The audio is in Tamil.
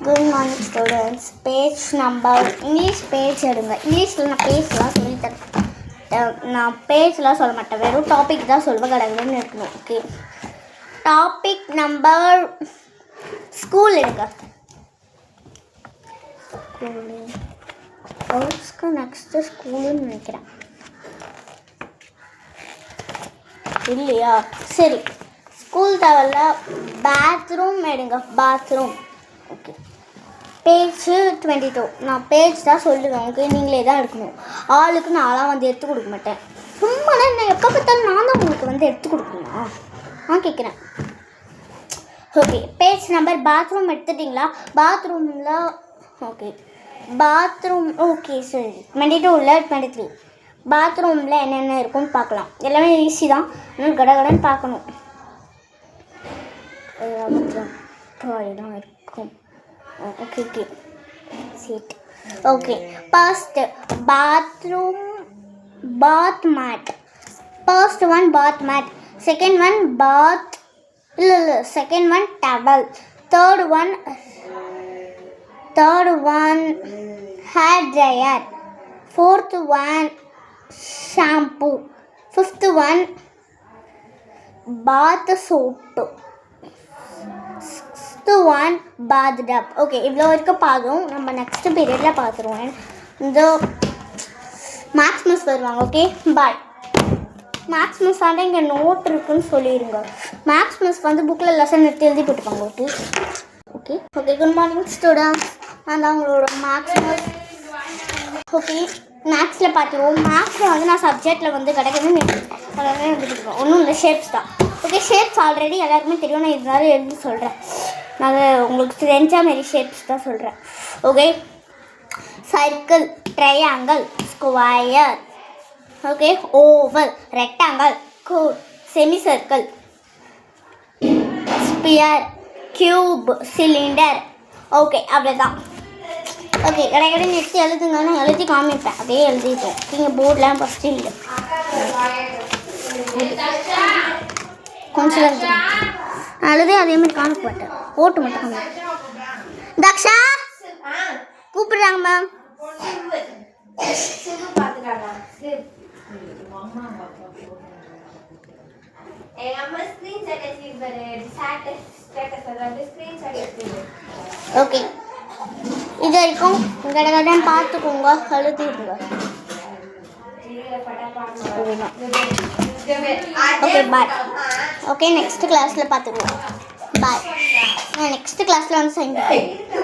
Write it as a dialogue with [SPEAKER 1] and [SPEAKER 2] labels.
[SPEAKER 1] Good morning students. Page number English page எடுங்க. இங்கிலீஷில் நான் பேஜ்லாம் சொல்லித்தரேன். நான் பேஜ்லாம் சொல்ல மாட்டேன், வெறும் டாபிக் தான் சொல்லுவேன். கடகடன்னு இருக்கணும். ஓகே, டாபிக் நம்பர் ஸ்கூல் எடுங்க. ஸ்கூலுக்கு நெக்ஸ்ட்டு ஸ்கூலுன்னு நினைக்கிறேன், இல்லையா? சரி, ஸ்கூல் தேவையில்ல. பாத்ரூம் எடுங்க. பாத்ரூம். Okay, page 22. நான் பேஜ் தான் சொல்லுவேன். ஓகே, நீங்களே தான் எடுக்கணும். ஆளுக்கு நான்லாம் வந்து எடுத்து கொடுக்க மாட்டேன். சும்மா நான் எப்போ பார்த்தாலும் நான் தான் உங்களுக்கு வந்து எடுத்து கொடுக்கணுமா? நான் கேட்குறேன். ஓகே, பேஜ் நம்பர் பாத்ரூம் எடுத்துட்டிங்களா? பாத்ரூமில் ஓகே, பாத்ரூம் ஓகே. சரி, 22 இல்லை 23. பாத்ரூமில் என்னென்ன இருக்குன்னு பார்க்கலாம். எல்லாமே ஈஸி தான், இன்னும் கடகடன்னு பார்க்கணும். தான் இருக்கும். Okay okay seat. Okay, first bathroom bath mat. First one bath mat, second one bath இல்லை second one towel, third one hair dryer, fourth one shampoo, fifth one bath soap, one bath tub. Okay, இவ்வளோ வரைக்கும் பார்த்தும் நம்ம நெக்ஸ்ட் பீரியடில் பார்த்துருவோம். இந்த மேக்ஸ் மிஸ் வருவாங்க. Okay, bye. மேக்ஸ் மிஸ் வந்து இங்கே நோட் இருக்குன்னு சொல்லிடுங்க. மேக்ஸ் மிஸ் வந்து புக்கில் லெசன் எடுத்து எழுதி போட்டுப்பாங்க. Okay okay okay good morning students. நான் தான் உங்களோட மேக்ஸ் மிஸ். ஓகே, மேக்ஸில் பார்த்துருவோம். மேக்ஸில் வந்து நான் சப்ஜெக்டில் வந்து கிடைக்கணும்னு எழுதிட்டுருக்கோம். ஒன்றும் இல்லை, ஷேப்ஸ் தான். ஓகே, ஷேப்ஸ் ஆல்ரெடி எல்லாருக்குமே தெரியும். நான் இருந்தாலும் எழுதி சொல்கிறேன். நான் உங்களுக்கு தெரிஞ்ச மாரி ஷேப்ஸ் தான் சொல்கிறேன். Okay, circle, triangle, square, okay, oval, rectangle, cone, semi circle, sphere, cube, cylinder. Okay, அவ்வளோதான். ஓகே, கடைக்கடை எடுத்து எழுதுங்கன்னா எழுதி காமிப்பேன். அப்படியே எழுதிப்போம். நீங்கள் போர்டெலாம் ஃபஸ்ட்டு இல்லை, கொஞ்சம் எழுதி அதேமாதிரி காமிக்க மாட்டேன், போட்டு மட்டும் காமிப்பேன். தக்ஷா கூப்பிடுறாங்க மேம். ஓகே, இது வரைக்கும் கடகடன் பார்த்துக்கோங்க, எழுதிடுங்க. ஓகே, பாய். ஓகே, நெக்ஸ்ட் கிளாஸில் பார்த்துக்குவோம். பாய். நான் நெக்ஸ்ட் கிளாஸில் வந்து சைன்